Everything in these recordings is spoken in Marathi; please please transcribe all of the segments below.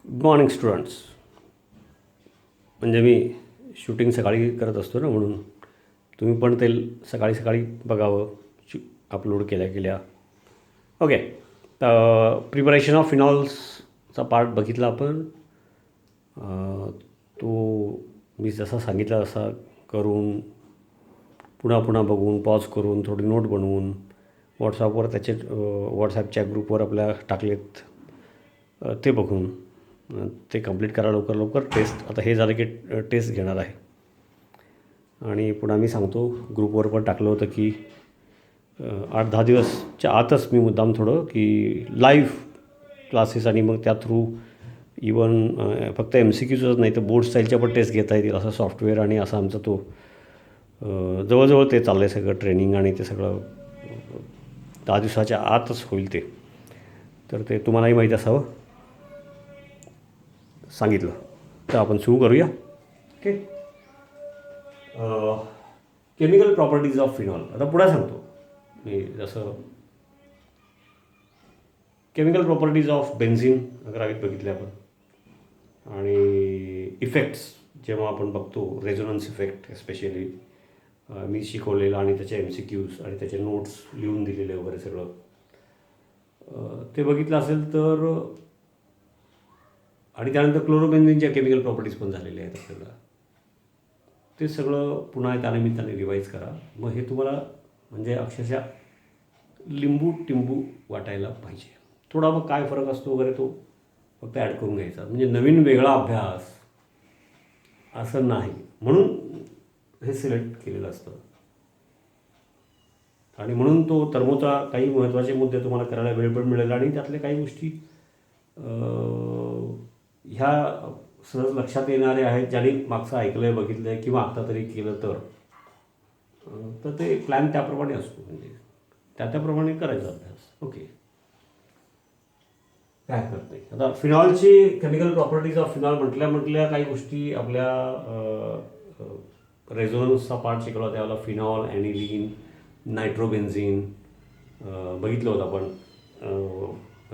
Good morning students. म्हणजे मी शूटिंग सकाळी करत असतो ना, म्हणून तुम्ही पण ते सकाळी सकाळी बघावं अपलोड केल्या. ओके. प्रिपरेशन ऑफ फिनॉल्सचा पार्ट बघितला आपण. तो मी जसा सांगितला तसा करून पुन्हा पुन्हा बघून पॉज करून थोडी नोट बनवून व्हॉट्सअपवर त्याचे व्हॉट्सॲपच्या ग्रुपवर आपल्या टाकलेत ते बघून ते कंप्लीट करा लवकर. टेस्ट आता हे झालं की टेस्ट घेणार आहे. आणि पुन्हा मी सांगतो, ग्रुपवर पण टाकलं होतं की 8-10 दिवसच्या आतच मी मुद्दाम थोडं की लाईव्ह क्लासेस आणि मग त्या थ्रू इवन फक्त MCQच नाही तर बोर्ड स्टाईलच्या पण टेस्ट घेता येतील असं सॉफ्टवेअर आणि असा आमचा तो जवळजवळ ते चाललं आहे सगळं ट्रेनिंग आणि ते सगळं 10 दिवसाच्या आतच होईल ते. तर ते तुम्हालाही माहीत असावं सांगितलं. तर आपण सुरू करूया. Okay. Chemical properties of phenol. आता पुढे सांगतो मी. जसं केमिकल प्रॉपर्टीज ऑफ बेन्झिन अकरावीत बघितले आपण. आणि इफेक्ट्स जेव्हा आपण बघतो, रेझोनन्स इफेक्ट एस्पेशली मी शिकवलेलं आणि त्याचे MCQs आणि त्याचे नोट्स लिहून दिलेले वगैरे सगळं ते बघितलं असेल तर. आणि त्यानंतर क्लोरोबेन्झिनच्या केमिकल प्रॉपर्टीज पण झालेल्या आहेत आपल्याला. ते सगळं पुन्हा त्यानिमित्ताने रिवाईज करा. मग हे तुम्हाला म्हणजे अक्षरशः लिंबू टिंबू वाटायला पाहिजे. थोडा मग काय फरक असतो वगैरे तो फक्त ॲड करून घ्यायचा. म्हणजे नवीन वेगळा अभ्यास असं नाही, म्हणून हे सिलेक्ट केलेलं असतं. आणि म्हणून तो थर्मोचा काही महत्त्वाचे मुद्दे तुम्हाला करायला वेळ पण मिळेल आणि त्यातल्या काही गोष्टी ह्या सहज लक्षात येणारे आहेत ज्यांनी मागचं ऐकलं आहे, बघितलं आहे किंवा आत्ता तरी केलं तर ते प्लॅन त्याप्रमाणे असतो. म्हणजे त्याप्रमाणे करायचा अभ्यास. ओके, काय हरकत नाही. आता फिनॉलची केमिकल प्रॉपर्टीज ऑफ फिनॉल म्हटल्या काही गोष्टी आपल्या रेझोनन्सचा पार्ट शिकवला त्यावेळेला फिनॉल, ॲनिलीन, नायट्रोबेन्झिन बघितलं होतं आपण.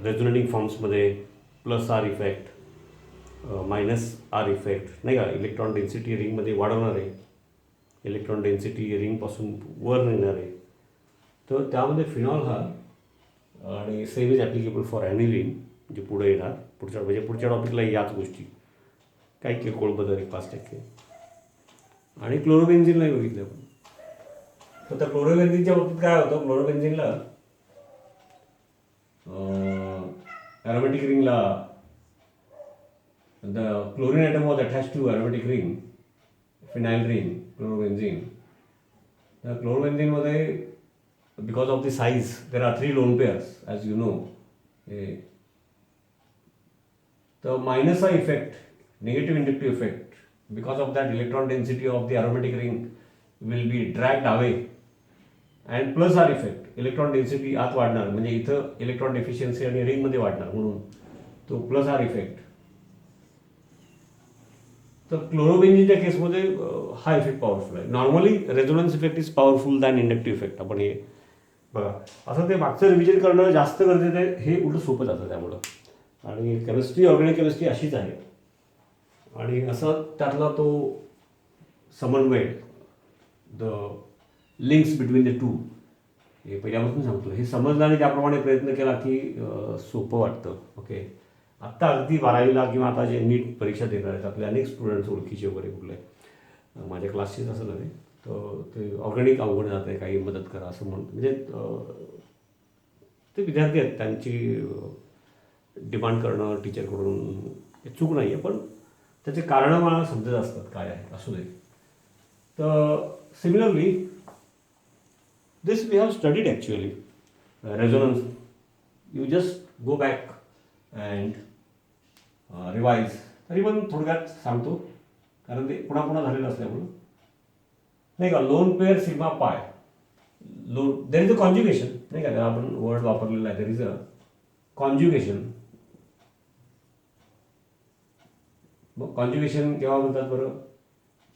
रेझोनेटिंग फॉर्म्समध्ये +R इफेक्ट, -R इफेक्ट नाही का. इलेक्ट्रॉन डेन्सिटी रिंगमध्ये वाढवणार आहे, इलेक्ट्रॉन डेन्सिटी रिंगपासून वर नेणार आहे. तर त्यामध्ये फिनॉल हा आणि सेम इज ॲप्लिकेबल फॉर ॲनिलीन जे पुढे येणार पुढच्या टॉपिकला याच गोष्टी काही किरकोळ बदल 5%. आणि क्लोरोबेन्झिनलाही बघितलं आपण. तर त्या क्लोरोबेन्झिनच्या बाबतीत काय होतं, क्लोरोबेन्झिनला ॲरोमॅटिक रिंगला the chlorine atom was attach to aromatic ring, phenyl ring, chlorobenzene. त्या क्लोरोबेन्झिनमध्ये because of the size there are 3 lone pairs as you know. The -R effect, negative inductive effect, because of that electron density of the aromatic ring will be dragged away. And +R effect, electron density आत वाढणार, म्हणजे इथं इलेक्ट्रॉन डेफिशियन्सी आणि रिंगमध्ये वाढणार, म्हणून तो +R इफेक्ट. तर क्लोरोबेन्झिनच्या केसमध्ये हा इफेक्ट पॉवरफुल आहे. Normally resonance effect is powerful than inductive effect. आपण हे बघा, असं ते मागचं रिव्हिजन करणं जास्त गरजेचं आहे. हे उलट सोपं जातं त्यामुळं. आणि केमिस्ट्री, ऑर्गॅनिक केमिस्ट्री अशीच आहे. आणि असं त्यातला तो समन्वय, the links between the two, हे पहिल्यापासून सांगतो. हे समजलं आणि त्याप्रमाणे प्रयत्न केला की सोपं वाटतं. ओके. आत्ता अगदी 12वीला किंवा आता जे नीट परीक्षा देणार आहेत आपले अनेक स्टुडंट्स ओळखीचे वगैरे कुठले माझ्या क्लासचेच असं नव्हे, तर ते ऑर्गॅनिक अवघड जात आहे, काही मदत करा असं म्हणून. म्हणजे ते विद्यार्थी आहेत, त्यांची डिमांड करणं टीचरकडून चूक नाही आहे, पण त्याचे कारणं मला समजत असतात काय आहे, असू दे. तर similarly this we have studied actually resonance. You just go back and revise. तरी पण थोडक्यात सांगतो, कारण ते पुन्हा झालेलं असल्यामुळं नाही का. लोन पेअर सिग्मा पाय, देर इज अ कॉन्ज्युगेशन नाही का, त्याला आपण वर्ड वापरलेला आहे. There is a conjugation. मग कॉन्ज्युगेशन केव्हा म्हणतात बरं,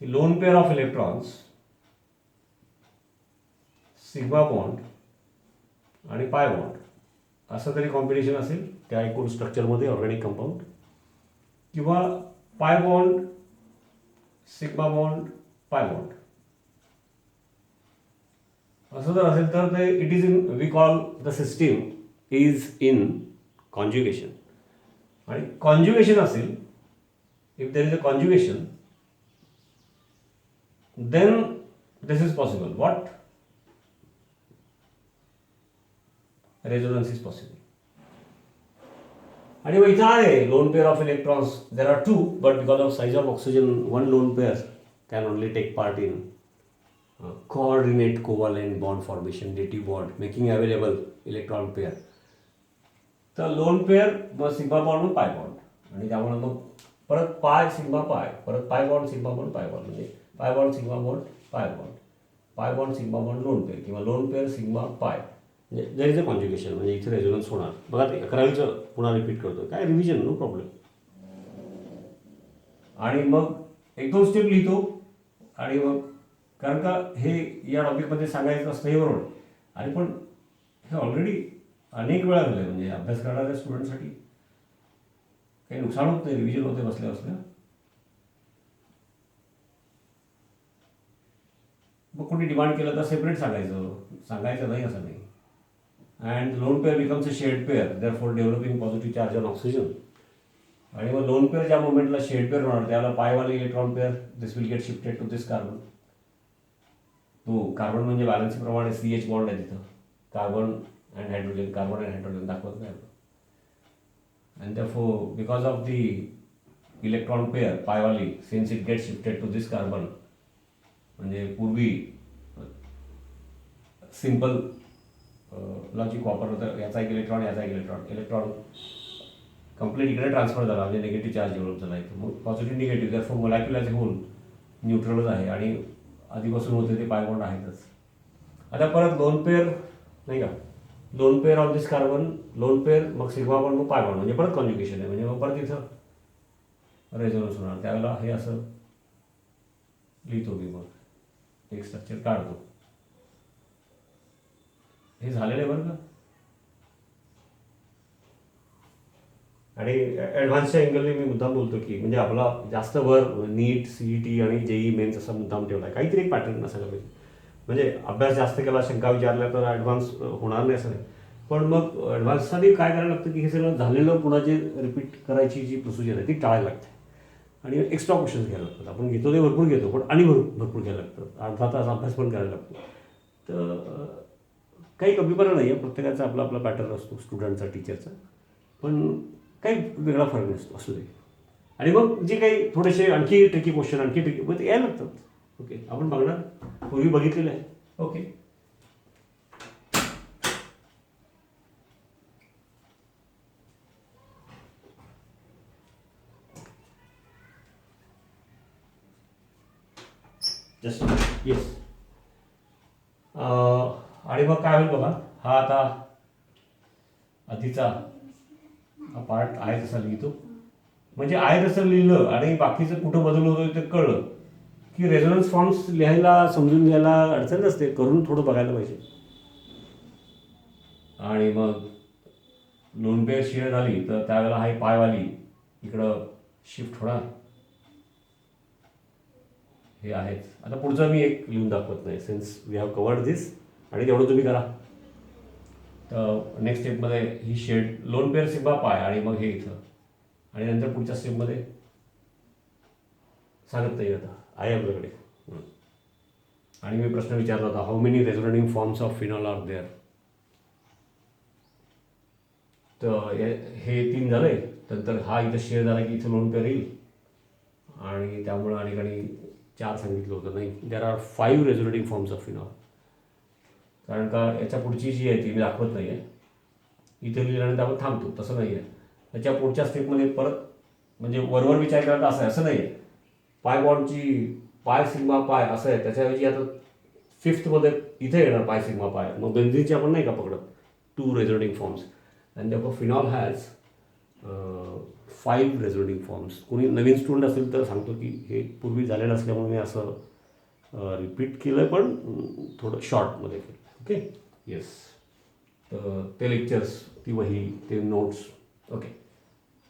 की lone pair of electrons, sigma bond आणि पाय बॉन्ड असं तरी कॉम्बिनेशन असेल त्या एकूण स्ट्रक्चरमध्ये ऑर्गॅनिक कंपाऊंड. किंवा pi bond sigma bond pi bond असं जर असेल तर ते it is in we call the system is in conjugation. आणि कॉन्ज्युगेशन असेल, if there is a conjugation then this is possible. What? Resonance is possible. आणि मग इथं आहे lone pair of electrons. There are two, but because of size of oxygen one lone pair can only take part in coordinate covalent bond formation, dative bond, making available electron pair. तर लोन पेअर मग सिग्मा बॉन्ड मग पाय बॉन्ड, आणि त्यामुळे मग परत पाय सिग्मा पाय, परत पाय bond sigma bond pi bond, म्हणजे पाय bond sigma bond pi bond, pi bond sigma bond lone pair, किंवा लोन पेअर सिग्मा पाय. म्हणजे देर इज अ कॉन्ज्युगेशन, म्हणजे इथे रेझोनन्स होणार. बघा ते 11वीचं पुन्हा रिपीट करतो, काय रिव्हिजन, नो प्रॉब्लेम. आणि मग एक दोन स्टेप लिहितो, आणि मग कारण का हे या टॉपिकमध्ये सांगायचं असतं हे बरोबर, आणि पण हे ऑलरेडी अनेक वेळा झालं आहे, म्हणजे अभ्यास करणाऱ्या स्टुडंटसाठी काही नुकसान होत नाही, रिव्हिजन होते बसल्या बसल्या. मग कोणी डिमांड केलं तर सेपरेट सांगायचं नाही असं नाही. And lone pair becomes a shared pair, therefore developing positive charge on oxygen. आणि मग लोन पेअर ज्या मोमेंटला शेड पेअर होणार त्याला पायवाले electron pair this will get shifted to this carbon. तो कार्बन म्हणजे बॅलन्सीप्रमाणे CH बॉन्ड आहे तिथं, carbon and hydrogen, carbon and hydrogen दाखवत नाही. And therefore because of the electron pair पायवाली, since it gets shifted to this carbon, म्हणजे पूर्वी सिंपल लॉजिक वापरलं याचा एक इलेक्ट्रॉन याचा एक इलेक्ट्रॉन कंप्लीट इकडे ट्रान्सफर झाला, म्हणजे निगेटिव्ह चार्ज डेव्हलप झाला. मग positive negative that for molecule as a whole न्यूट्रलच आहे, आणि आधीपासून होते ते पाय बॉन्ड आहेतच. आता परत लोन पेअर नाही का, loan pair of this carbon, lone pair मग सिग्मा बॉन्ड मग पाय बॉन्ड, म्हणजे परत कॉन्ज्युगेशन आहे, म्हणजे मग परत इथं रेझोनन्स होणार. त्यावेळेला हे असं लिहितो मी, मग एक स्ट्रक्चर काढतो. हे झालेलं आहे बरं का. आणि ॲडव्हान्सच्या अँगलने मी मुद्दाम बोलतो की म्हणजे आपला जास्त भर नीट CET आणि JEE मेन्स असा मुद्दाम ठेवला आहे, काहीतरी एक पॅटर्न असायला पाहिजे. म्हणजे अभ्यास जास्त केला, शंका विचारल्या तर ॲडव्हान्स होणार नाही असं नाही. पण मग ॲडव्हान्ससाठी काय करायला लागतं की हे सगळं झालेलं पुन्हा जे रिपीट करायची जी प्रोसिजर आहे ती टाळायला लागते, आणि एक्स्ट्रा क्वेश्चन्स घ्यायला लागतात. आपण घेतो ते भरपूर घेतो, पण आणि भरपूर घ्यायला लागतं, अर्धा तास अभ्यास पण करायला लागतो. तर काही कमीपणा नाही आहे, प्रत्येकाचा आपला आपला पॅटर्न असतो, स्टुडंटचा टीचरचा, पण काही वेगळा फरक नसतो, असू दे. आणि मग जे काही थोडेसे आणखी ट्रिकी क्वेश्चन, आणखी ट्रिकी मग ते यायला लागतात. ओके, आपण बघणार, पूर्वी बघितलेलं आहे. Okay, just yes. आणि मग काय होईल बघा, हा आता आधीचा हा पार्ट आहे तसा लिहितो, म्हणजे आहे तसं लिहिलं आणि बाकीचं कुठं बदल होतो ते कळलं की रेझोनन्स फॉर्म्स लिहायला समजून घ्यायला अडचण नसते, करून थोडं बघायला पाहिजे. आणि मग लोन पेअर शेअर झाली तर त्यावेळेला हा पायवाली इकडं शिफ्ट होणार, हे आहेच. आता पुढचं मी एक लिहून दाखवत नाही, सिन्स वी हॅव कवर्ड दिस, आणि तेवढं तुम्ही करा. तर नेक्स्ट स्टेपमध्ये ही शेड लोन पेअर सिग्मा पाय, आणि मग हे इथं, आणि नंतर पुढच्या स्टेपमध्ये सांगत नाही आता आहे आपल्याकडे. आणि मी प्रश्न विचारला होता, how many resonating forms of phenol are there. तर हे 3 झाले, नंतर हा इथं शेअर झाला की इथं लोन पेअर येईल, आणि त्यामुळं आणि 4 सांगितलं होतं, नाही, there are 5 resonating forms of phenol. कारण का याच्या पुढची जी आहे ती मी दाखवत नाही आहे, इथे लिहिल्यानंतर आपण थांबतो, तसं नाही आहे. त्याच्या पुढच्या स्टेपमध्ये परत म्हणजे वरवर विचार करायला असं नाही आहे. पाय बॉन्डची पाय सिग्मा पाय असं आहे, त्याच्याऐवजी आता 5thमध्ये इथे येणार पाय सिग्मा पाय. मग बेन्झीनची आपण नाही का पकडत 2 resonating forms, and therefore phenol has 5 resonating forms. कोणी नवीन स्टुडंट असेल तर सांगतो की हे पूर्वी झालेलं असल्यामुळे मी असं रिपीट केलं, पण थोडं शॉर्टमध्ये केलं. Okay, yes. तर ते लेक्चर्स, ती वही, ते नोट्स. ओके,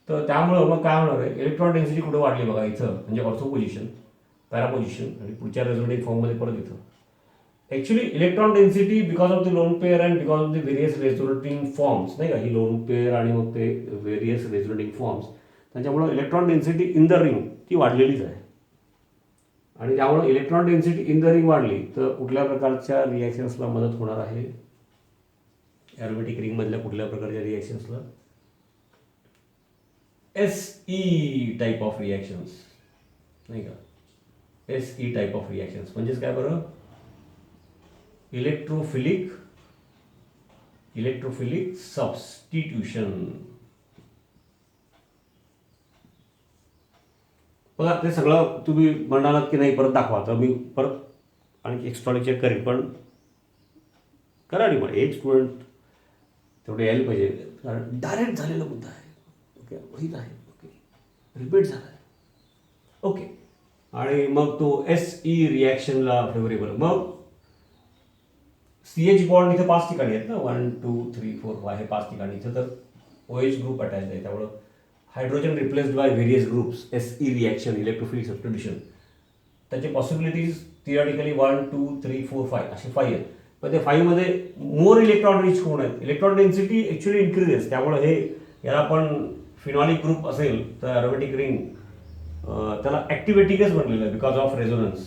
तर त्यामुळं मग काय होणार आहे, इलेक्ट्रॉन डेन्सिटी कुठे वाढली बघा इथं, म्हणजे ऑर्थो पोझिशन, पॅरा पोझिशन आणि पुढच्या रेझोनेटिंग फॉर्ममध्ये परत इथं. Actually electron density because of the lone pair and because of the various resonating forms, नाही का, ही लोन पेअर आणि मग ते व्हेरियस रेझोनेटिंग फॉर्म्स, त्याच्यामुळं electron density in the ring ती वाढलेलीच आहे. आणि त्यामुळे electron density in the ring वाढली तर कुठल्या प्रकारच्या रिॲक्शन्सला मदत होणार आहे, ॲरोमॅटिक रिंगमधल्या कुठल्या प्रकारच्या रिॲक्शन्सला, SE टाईप ऑफ रिॲक्शन्स, नाही का, SE टाईप ऑफ रिॲक्शन्स म्हणजेच काय बरं, इलेक्ट्रोफिलिक सबस्टिट्यूशन. बघा ते सगळं तुम्ही म्हणालात की नाही परत दाखवा, तर मी परत आणखी एक्स्ट्रा चेक करेन, पण करा आणि मग एक स्टुडंट तेवढे यायला पाहिजे, कारण डायरेक्ट झालेला मुद्दा आहे. ओके, माहीत आहे, ओके, रिपीट झाला आहे, ओके. आणि मग तो SE रिॲक्शनला फेवरेबल. मग CH बॉन्ड इथे 5 ठिकाणी आहेत ना, 1 2 3 4 5 हे 5 ठिकाणी, इथं तर OH ग्रुप अटॅच आहे, त्यामुळं hydrogen replaced by various groups, SE reaction, electrophilic substitution, त्याचे पॉसिबिलिटीज थिअरिटिकली 1 2 3 4 5 असे 5 आहेत. पण त्या 5 मध्ये मोर इलेक्ट्रॉन रिच कोण आहेत, इलेक्ट्रॉन डेन्सिटी ॲक्च्युली इन्क्रीजेस, त्यामुळे हे याला आपण फिनॉलिक ग्रुप असेल तर ॲरोमॅटिक रिंग त्याला ॲक्टिव्हेटिंगच म्हटलेलं आहे बिकॉज ऑफ रेझोनन्स,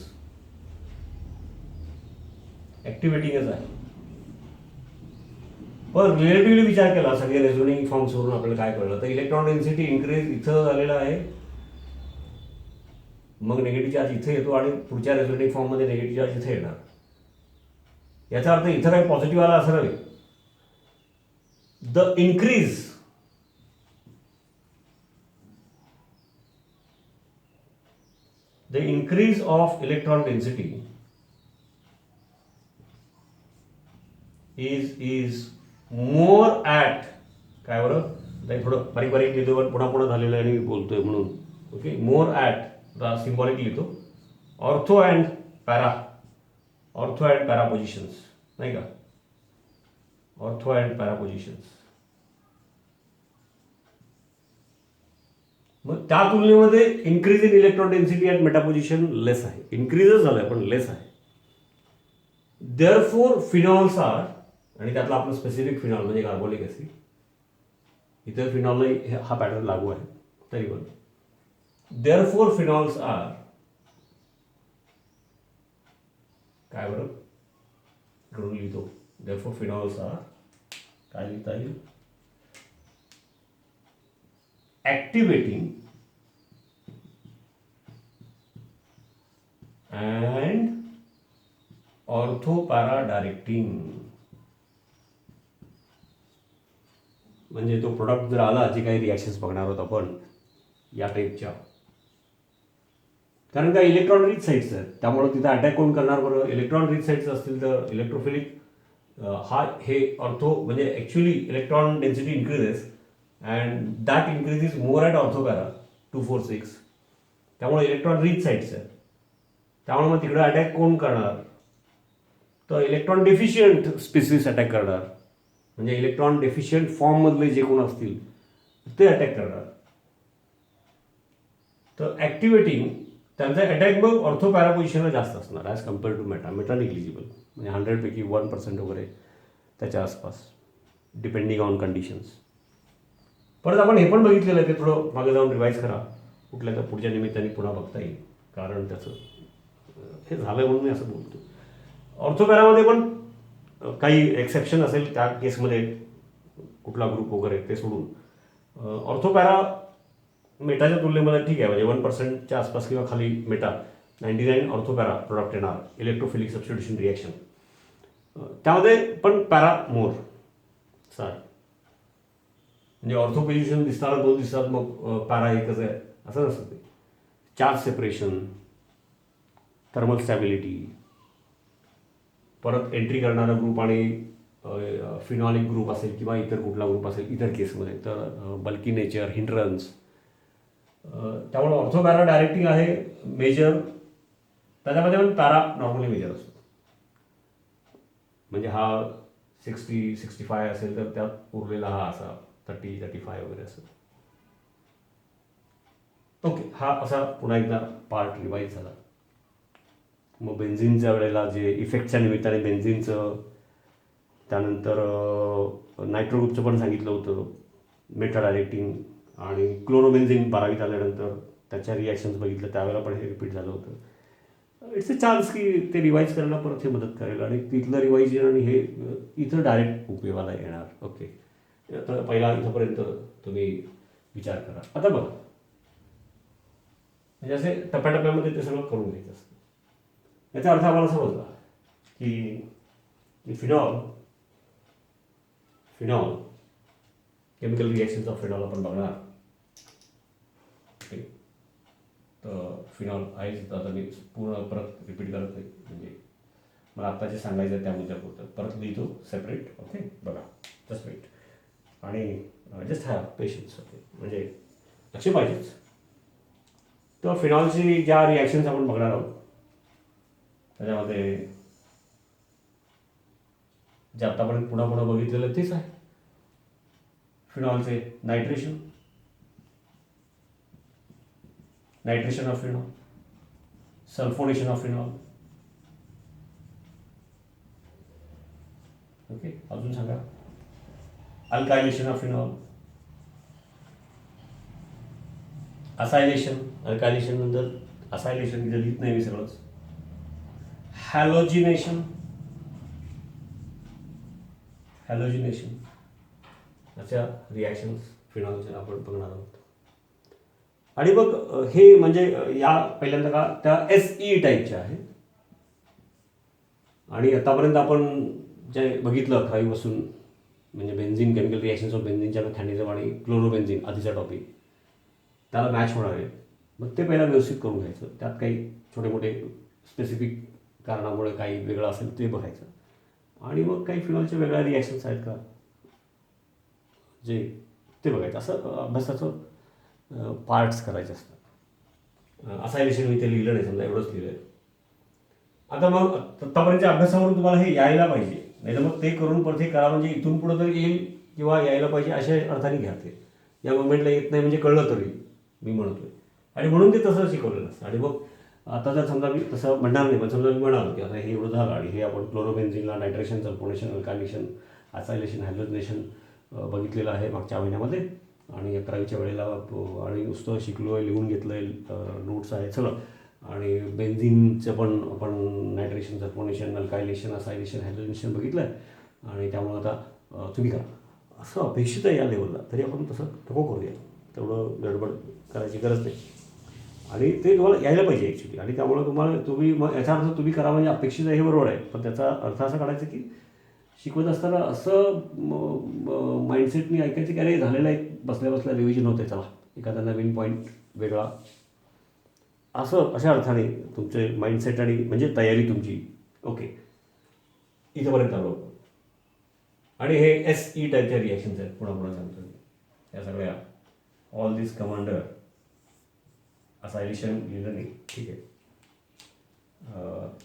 ॲक्टिव्हेटिंगच आहे. पण रिलेटिव्हली विचार केला सगळे रेझोनिंग फॉर्म्सवरून आपल्याला काय कळलं, तर इलेक्ट्रॉन डेन्सिटी इन्क्रीज इथं झालेला आहे, मग निगेटिव्ह चार्ज इथे येतो आणि पुढच्या रेझोनेटिंग फॉर्ममध्ये निगेटिव्ह चार्ज इथे येणार. याचा अर्थ इथं काही पॉझिटिव्ह आला असं नव्हे. The increase of electron density is more at, काय बरं, थोडं बारीक बारीक लिहितो पण पुन्हा पुन्हा झालेलं आहे आणि मी बोलतोय म्हणून, okay, more at the symbolic लिहितो, ऑर्थो अँड पॅरा पोझिशन्स, नाही का, ऑर्थो अँड पॅरा पोझिशन्स. मग त्या तुलनेमध्ये increase in electron density at meta position less आहे, इन्क्रीजच झालं आहे पण लेस आहे. देअरफोर फिनॉल्स आर, आणि त्यातला आपलं स्पेसिफिक फिनॉल म्हणजे कार्बोनिक ॲसिड, इतर फिनॉलला हा पॅटर्न लागू आहे तरी पण, देअरफोर फिनॉल्स आर, काय बरं घडून लिहितो, देअरफोर फिनॉल्स आर, काय लिहिता येईल, ॲक्टिवेटिंग अँड ऑर्थो पॅरा डायरेक्टिंग. म्हणजे तो प्रोडक्ट जर आला, जे काही रिॲक्शन्स बघणार आहोत आपण या टाईपच्या, कारण काय इलेक्ट्रॉन रिच साईट्स आहेत, त्यामुळे तिथं अटॅक कोण करणार बरं, इलेक्ट्रॉन रिच साईट्स असतील तर इलेक्ट्रोफिलिक हे ऑर्थो, म्हणजे actually electron density increases and that increase is more at ortho para 2 4 6, त्यामुळे इलेक्ट्रॉन रिच साईट्स आहेत, त्यामुळे मग तिकडे अटॅक कोण करणार, तर इलेक्ट्रॉन डेफिशियंट स्पीसीस अटॅक करणार, म्हणजे इलेक्ट्रॉन डेफिशियंट फॉर्ममधले जे कोण असतील ते अटॅक करणार. तर ॲक्टिवेटिंग त्यांचा अटॅक मग ऑर्थो पॅरा पोझिशनला जास्त असणार as compare to meta negligible, म्हणजे 100पैकी 1% वगैरे त्याच्या आसपास, डिपेंडिंग ऑन कंडिशन्स. परत आपण हे पण बघितलेलं आहे, ते थोडं मागे जाऊन रिवाईज करा, कुठल्या तर पुढच्या निमित्ताने पुन्हा बघता येईल, कारण त्याचं हे झालं म्हणून मी असं बोलतो. ऑर्थोपॅरामध्ये पण काही एक्सेप्शन असेल त्या केसमध्ये, कुठला ग्रुप वगैरे ते सोडून ऑर्थोपॅरा मेटाच्या तुलनेमध्ये ठीक आहे, म्हणजे 1%च्या आसपास किंवा खाली मेटा, 99 ऑर्थोपॅरा प्रोडक्ट येणार, इलेक्ट्रोफिलिक सबस्टिट्यूशन रिॲक्शन, त्यामध्ये पण पॅरा मोर सार, म्हणजे ऑर्थो पोझिशन दिसताना 2 दिसतात, मग पॅरा एकच आहे असं नसतं ते. चार्ज सेपरेशन, थर्मल स्टॅबिलिटी, परत एंट्री करणारा ग्रुप आणि फिनॉलिक ग्रुप असेल किंवा इतर कुठला ग्रुप असेल इतर केसमध्ये, तर बल्की नेचर, हिंड्रन्स, त्यामुळे ऑर्थो पॅरा डायरेक्टिंग आहे मेजर, त्याच्यामध्ये पण पॅरा नॉर्मली मेजर असतो, म्हणजे हा 60 65 असेल तर त्यात उरलेला हा असा 30 35 वगैरे असं. ओके, हा असा पुन्हा एकदा पार्ट रिवाईज झाला. मग बेन्झिनच्या वेळेला जे इफेक्टच्या निमित्ताने बेन्झिनचं, त्यानंतर नायट्रो ग्रुपचं पण सांगितलं होतं, मेटा डायरेक्टिंग, आणि क्लोरोबेन्झिन 12वीत आल्यानंतर त्याच्या रिॲक्शन्स बघितलं, त्यावेळेला पण हे रिपीट झालं होतं. इट्स अ चान्स की ते रिवाईज करायला परत हे मदत करेल, आणि तिथलं रिवाईजन आणि हे इथं डायरेक्ट उपयोगाला येणार. ओके, आता पहिला इथंपर्यंत तुम्ही विचार करा. आता बघा, म्हणजे असे टप्प्याटप्प्यामध्ये ते सगळं करून घ्यायचं असतं. याचा अर्थ आम्हाला समजला की phenol phenol chemical reactions of phenol आपण बघणार. ओके, तर फिनॉल आहेच. आता मी पूर्ण परत रिपीट करत नाही, म्हणजे मला आत्ता जे सांगायचं आहे त्या मुद्द्यापुरतं परत लिहितो सेपरेट. ओके, बघा, जस्ट वेट आणि जस्ट हॅव पेशन्स. ओके, म्हणजे लक्ष पाहिजेच. तर फिनॉलची ज्या रिॲक्शन्स आपण बघणार आहोत त्याच्यामध्ये जे आतापर्यंत पुन्हा पुन्हा बघितलेलं तेच आहे. फिनॉलचे nitration of phenol, sulphonation of phenol. Okay, अजून सांगा. Alkylation of phenol, acylation, alkylation नंतर असायलेशन इथं लिहित नाही मी सगळंच. हॅलोजिनेशन अशा रिॲक्शन्स फिनॉलच्या आपण बघणार आहोत. आणि मग हे म्हणजे या पहिल्यांदा का त्या SE टाईपच्या आहेत. आणि आतापर्यंत आपण जे बघितलं 11वीपासून, म्हणजे बेन्झिन, केमिकल रिॲक्शन्स ऑफ बेन्झिनच्या मेकॅनिझम आणि क्लोरोबेन्झिन आधीचा टॉपिक, त्याला मॅच होणार आहे. मग ते पहिला व्यवस्थित करून घ्यायचं. त्यात काही छोटे मोठे स्पेसिफिक कारणामुळे काही वेगळं असेल ते बघायचं. आणि मग काही फिनॉलच्या वेगळ्या रिॲक्शन्स आहेत का जे ते बघायचं. असं अभ्यासाचं पार्ट्स करायचे असतात. असायलेशन मी ते लिहिलं नाही, समजा एवढंच लिहिलं आहे. आता मग आत्तापर्यंतच्या अभ्यासावरून तुम्हाला हे यायला पाहिजे, नाही तर मग ते करून परत हे करा, म्हणजे इथून पुढं तरी येईल किंवा यायला पाहिजे अशा अर्थाने घ्या. ते या मुवमेंटला येत नाही म्हणजे कळलं तरी मी म्हणतोय, आणि म्हणून ते तसं शिकवलेलं असतं. आणि मग आता जर समजा मी तसं म्हणणार नाही, पण समजा मी म्हणालो की आता हे एवढं झालं आणि हे आपण क्लोरोबेन्झिनला नायट्रेशन, सल्फोनेशन, अल्कायलेशन, असायलेशन, हॅलोजिनेशन बघितलेलं आहे मागच्या महिन्यामध्ये, आणि 11वीच्या वेळेला आणि नुसतं शिकलो आहे, लिहून घेतलं आहे, नोट्स आहेत सगळं. आणि बेन्झिनचं पण आपण नायट्रेशन, सल्फोनेशन, अल्कायलेशन, असायलेशन, हॅलोजिनेशन बघितलं आहे. आणि त्यामुळं आता तुम्ही करा असं अपेक्षित आहे या लेवलला, तरी आपण तसं नको करूया, तेवढं गडबड करायची गरज नाही. आणि ते तुम्हाला यायला पाहिजे ॲक्च्युली. आणि त्यामुळे तुम्ही मग याचा अर्थ तुम्ही करा म्हणजे अपेक्षित आहे हे बरोबर आहे, पण त्याचा अर्थ असा काढायचा की शिकवत असताना असं माइंडसेटनी ऐकायचं की अरे झालेलं आहे, बसल्या बसल्या रिव्हिजन होते, चला एखादा नवीन पॉईंट वेगळा, असं अशा अर्थाने तुमचे माइंडसेट आणि म्हणजे तयारी तुमची. ओके, इथंपर्यंत आलो. आणि हे SE टाईपच्या रिॲक्शन्स आहेत, पुन्हा पुन्हा सांगतो मी. या सगळ्या ऑल दिस कमांडर, असायलेशन लिहिलं नाही, ठीक आहे.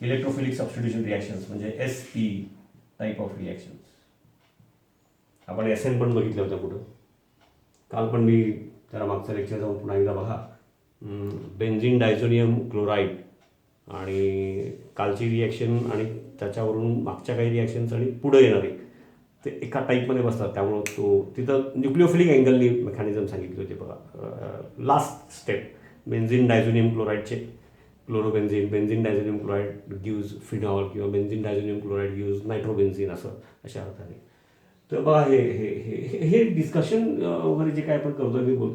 इलेक्ट्रोफिलिक सबस्टिट्यूशन रिॲक्शन्स म्हणजे SE टाईप ऑफ रिॲक्शन्स. आपण SN पण बघितलं होतं कुठं, काल पण मी त्याला मागचं लेक्चर जाऊन पुन्हा एकदा बघा. बेन्झिन डायझोनियम क्लोराईड आणि कालची रिॲक्शन आणि त्याच्यावरून मागच्या काही रिॲक्शन्स आणि पुढं येणारे ते एका टाईपमध्ये बसतात. त्यामुळं तिथं न्यूक्लिओफिलिक अँगलनी मेकॅनिझम सांगितले होते बघा. लास्ट स्टेप बेन्झिन डायझोनियम क्लोराईडचे chlorobenzene, benzene diazonium chloride gives phenol, किंवा benzene diazonium chloride gives nitrobenzene, असं अशा अर्थाने. तर बघा हे हे हे हे डिस्कशन वगैरे जे काय आपण करतो मी बोल,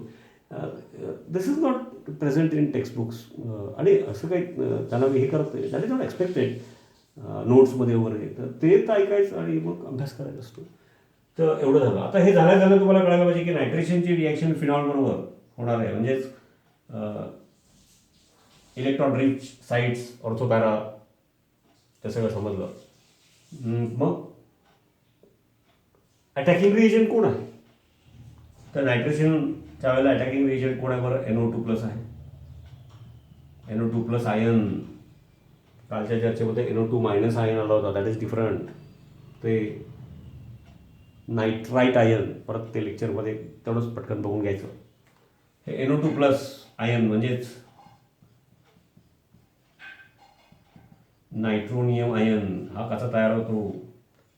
this is not present in textbooks. आणि असं काही त्यांना मी हे करत नाही, दॅट इज नॉट एक्सपेक्टेड नोट्समध्ये वगैरे. तर ते तर ऐकायचं आणि मग अभ्यास करायचा असतो. तर एवढं झालं. आता हे झालं तुम्हाला कळायला पाहिजे की नायट्रेशनची रिॲक्शन फिनॉलबरोबर होणार आहे, म्हणजेच इलेक्ट्रॉन रिच साईट्स, ऑर्थोपॅरा, ते सगळं समजलं. मग अटॅकिंग रिएजंट कोण आहे? तर नायट्रेशनच्या वेळेला अटॅकिंग रिएजंट कोण आहे बरं? NO2+ आहे. NO2+ ion. कालच्या चर्चेमध्ये NO2- आयन आला होता, दॅट इज डिफरंट. ते नायट्राईट आयन, परत ते लेक्चरमध्ये तेवढंच पटकन बघून घ्यायचं. हे NO2+ आयन म्हणजेच नायट्रोनियम आयन हा कसा तयार होतो,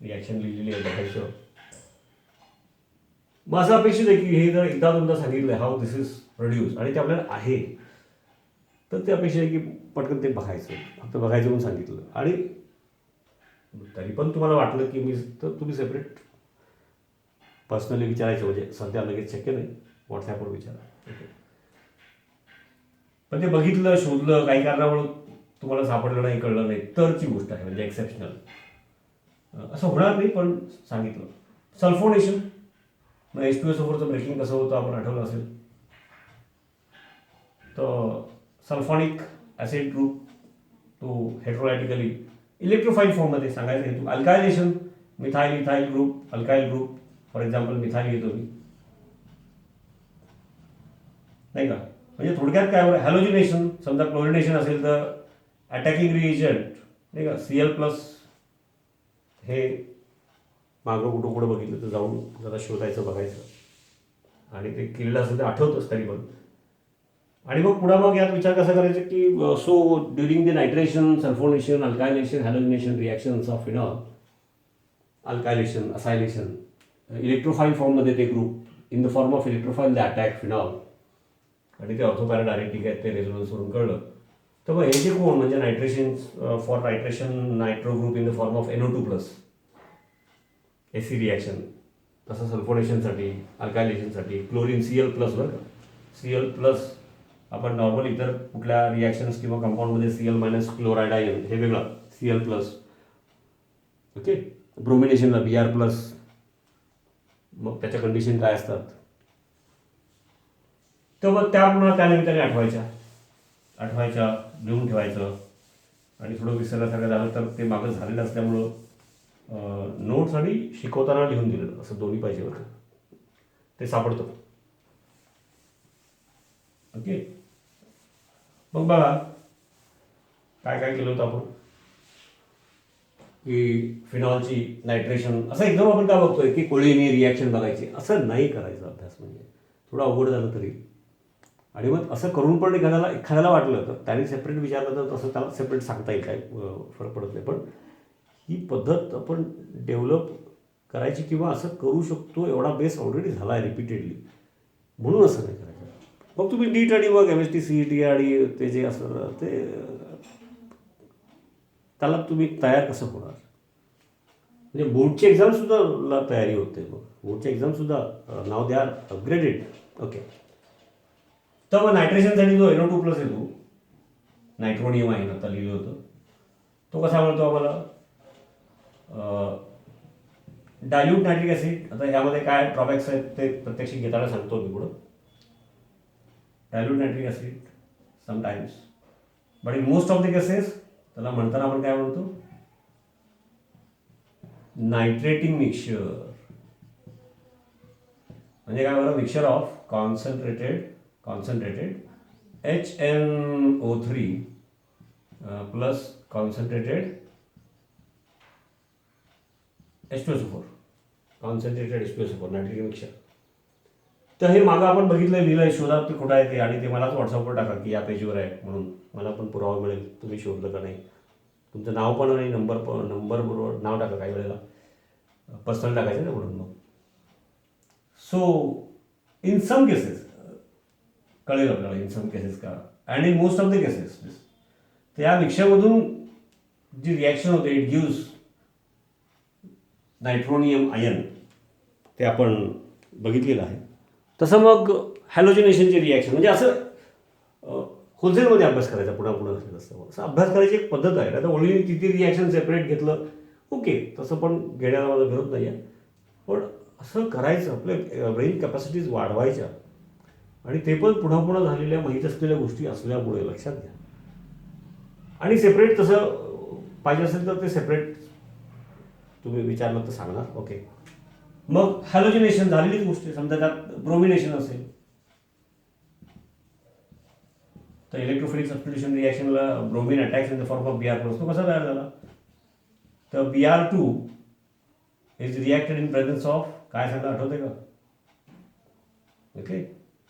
रिॲक्शन लिहिलेली आहे बघायचं. मग असं अपेक्षित आहे की हे जर एकदा दोनदा सांगितलं हाऊ दिस इज प्रोड्यूस आणि ते आपल्याला आहे, तर ते अपेक्षित आहे की पटकन ते बघायचं, फक्त बघायचं म्हणून सांगितलं. आणि तरी पण तुम्हाला वाटलं की मी, तर तुम्ही सेपरेट पर्सनली विचारायचं, म्हणजे सध्या लगेच शक्य नाही, व्हॉट्सॲपवर विचारा. ओके. पण ते बघितलं, शोधलं, काही कारणामुळे तुम्हाला सापडलं नाही, कळलं नाही, तरची गोष्ट आहे, म्हणजे एक्सेप्शनल. असं होणार नाही, पण सांगितलं. सल्फोनेशन, मग H2SO4चं ब्रेकिंग कसं होतं आपण आठवलं असेल. तर सल्फॉनिक ॲसिड ग्रुप तो हेट्रोलायटिकली इलेक्ट्रोफाईल फॉर्ममध्ये सांगायचं हेतू. Alkylation, methyl ethyl group, alkyl group, for example methyl घेतो मी, नाही का. म्हणजे थोडक्यात काय होतं, हॅलोजिनेशन, समजा क्लोरिनेशन असेल तर अटॅकिंग रिएजंट, नाही का, Cl+, हे मागं कुठं कुठं बघितलं तर जाऊन जरा शोधायचं, बघायचं, आणि ते केलेलं असेल तर आठवतंच तरी पण. आणि मग पुढं मग यात विचार कसा करायचा की so during the nitration, sulphonation, alkylation, halogenation reactions of phenol, alkylation, acylation, electrophile फॉर्ममध्ये ते group in the form of electrophile the attack phenol, आणि ते ऑर्थोपॅराडायनेटिक आहेत, ते रेझोनन्सवरून कळलं. तर मग हे जे कोण म्हणजे nitration, for nitration nitro group in the form of NO2+, AC reaction. तसं सल्फोनेशनसाठी, अल्कायलेशनसाठी क्लोरीन Cl+, बरं का, Cl+, आपण नॉर्मल इतर कुठल्या रिॲक्शन्स किंवा कंपाऊंडमध्ये Cl- क्लोराइड आयन हे वेगळं, Cl+. ओके. ब्रोमिनेशनला Br+, मग त्याच्या कंडिशन काय असतात, तर मग त्या पुन्हा त्यानिमित्ताने आठवायच्या, लिहून ठेवायचं. आणि थोडं विसरल्यासारखं झालं तर ते मागं झालेलं असल्यामुळं नोट्स आणि शिकवताना लिहून दिलेलं, असं दोन्ही पाहिजे बरं, ते सापडतं. ओके. मग बघा काय काय केलं होतं आपण, की फिनॉलची नायट्रेशन, असं एकदम आपण काय बघतोय की कोळीनी रिॲक्शन बघायची, असं नाही करायचं अभ्यास, म्हणजे थोडं अवघड झालं तरी. आणि मग असं करून पण एखाद्याला वाटलं तर त्याने सेपरेट विचारलं तर तसं त्याला सेपरेट सांगता येईल, काय फरक पडत नाही. पण ही पद्धत आपण डेव्हलप करायची, किंवा असं करू शकतो एवढा बेस ऑलरेडी झाला आहे रिपीटेडली, म्हणून असं नाही करायचं. मग तुम्ही नीट आणि मग MST CET आणि ते जे असं ते त्याला तुम्ही तयार कसं होणार, म्हणजे बोर्डची एक्झामसुद्धा तयारी होते. मग बोर्डच्या एक्झामसुद्धा नाव दे आर अपग्रेडेड. ओके. तर मग नायट्रेशनसाठी जो NO2+ येतो, नायट्रोनियम आहे, आता लिहिलं होतं, तो कसा मिळतो आम्हाला, डायल्यूट नायट्रिक ॲसिड. आता यामध्ये काय ड्रॉबॅक्स आहेत ते प्रत्यक्ष घेताना सांगतो मी पुढं. Dilute nitric acid sometimes, but in most of the cases त्याला म्हणताना आपण काय म्हणतो, नायट्रेटिंग मिक्सचर. म्हणजे काय बरं, mixture of concentrated HNO3 plus concentrated H2SO4, nitric mixture. तर हे मागं आपण बघितलं, लिहिलं, शोधा ते कुठं आहे ते, आणि ते मलाच व्हॉट्सअपवर टाका की या पेजवर आहे, म्हणून मला पण पुरावा मिळेल तुम्ही शोधलं का नाही. तुमचं नाव पण आणि नंबर बरोबर नाव टाका, काही वेळेला पर्सनल टाकायचं ना, म्हणून. मग सो इन सम केसेस कळेल आपल्याला, इन सम केसेस का, and in most of the cases, तर या मिक्सरमधून जी रिॲक्शन होते इट गिव्स नायट्रोनियम आयन, ते आपण बघितलेलं आहे. तसं मग हॅलोजिनेशनची रिॲक्शन, म्हणजे असं होलसेलमध्ये अभ्यास करायचा, पुन्हा झालेलं असतं. असं अभ्यास करायची एक पद्धत आहे. आता ओळी किती रिॲक्शन सेपरेट घेतलं, ओके, तसं पण घेण्याला मला विरोध नाही आहे, पण असं करायचं, आपल्या ब्रेन कॅपॅसिटीज वाढवायच्या, आणि ते पण पुन्हा झालेल्या माहीत असलेल्या गोष्टी असल्यामुळे लक्षात घ्या. आणि सेपरेट तसं पाहिजे असेल तर ते सेपरेट तुम्ही विचारलं तर सांगणार. ओके. मग हॅलोजिनेशन झालेलीच गोष्ट आहे. समजा त्यात ब्रोमिनेशन असेल तर इलेक्ट्रोफिलिक सबस्टिट्यूशन रिॲक्शनला bromine attacks in the form of Br+, तो कसा तयार झाला, तर Br2 is reacted in presence of, काय सांगा आठवते का, ओके,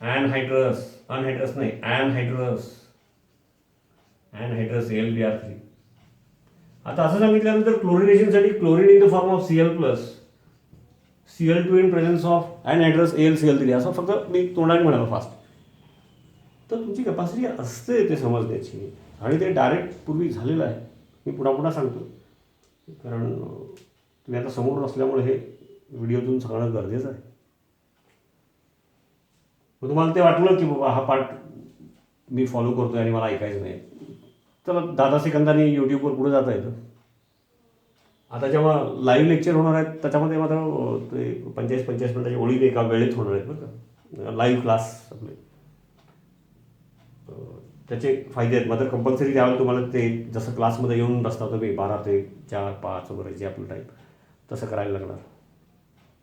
अँडहायड्रस अनहायड्रस नाही, अनहायड्रस AlBr3. आता असं सांगितल्यानंतर क्लोरिनेशनसाठी chlorine in the form of Cl plus Cl2 in presence of anhydrous AlCl3 असं फक्त मी तोंडाने म्हणालो फास्ट. तर तुमची कॅपॅसिटी असते ते समजण्याची, आणि ते डायरेक्ट पूर्वी झालेलं आहे. मी पुन्हा पुन्हा सांगतो कारण तुम्ही आता समोर असल्यामुळे हे व्हिडिओतून सांगणं गरजेचं आहे. मग तुम्हाला ते वाटलं की बाबा हा पार्ट मी फॉलो करतो आणि मला ऐकायचं नाही, तर 10 सेकंदांनी यूट्यूबवर पुढे जाता येतं. आता जेव्हा लाईव्ह लेक्चर होणार आहेत त्याच्यामध्ये मात्र ते 45 मिनिटाची ओळी एका वेळेत होणार आहेत बरं का, लाईव्ह क्लास आपले. त्याचे फायदे आहेत. मात्र कंपल्सरी त्यावेळेला तुम्हाला ते जसं क्लासमध्ये येऊन बसता तुम्ही 12 ते 4, 5 वगैरे जे आपलं टाईम तसं करायला लागणार.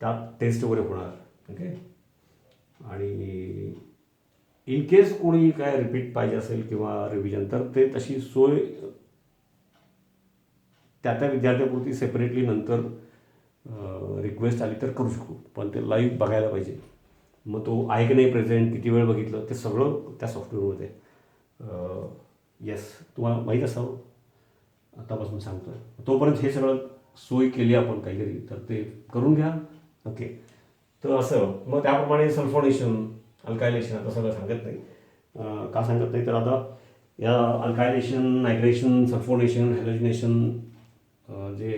त्यात टेस्ट वगैरे होणार. ओके. आणि इन केस कोणी काय रिपीट पाहिजे असेल किंवा रिव्हिजन, तर ते तशी सोय त्या विद्यार्थ्यापुरती सेपरेटली नंतर रिक्वेस्ट आली तर करू शकू. पण ते लाईव्ह बघायला पाहिजे. मग तो आहे की नाही प्रेझेंट, किती वेळ बघितलं, ते सगळं त्या सॉफ्टवेअरमध्ये. येस, तुम्हाला माहीत असावं, आतापासून सांगतो आहे. तोपर्यंत हे सगळं सोय केली आपण काहीतरी, तर ते करून घ्या. ओके. तर असं मग त्याप्रमाणे सल्फोनेशन, अल्कायलेशन आता सगळं सांगत नाही. का सांगत नाही तर आता या अल्कायलेशन, नायट्रेशन, सल्फोनेशन, हॅलोजिनेशन, जे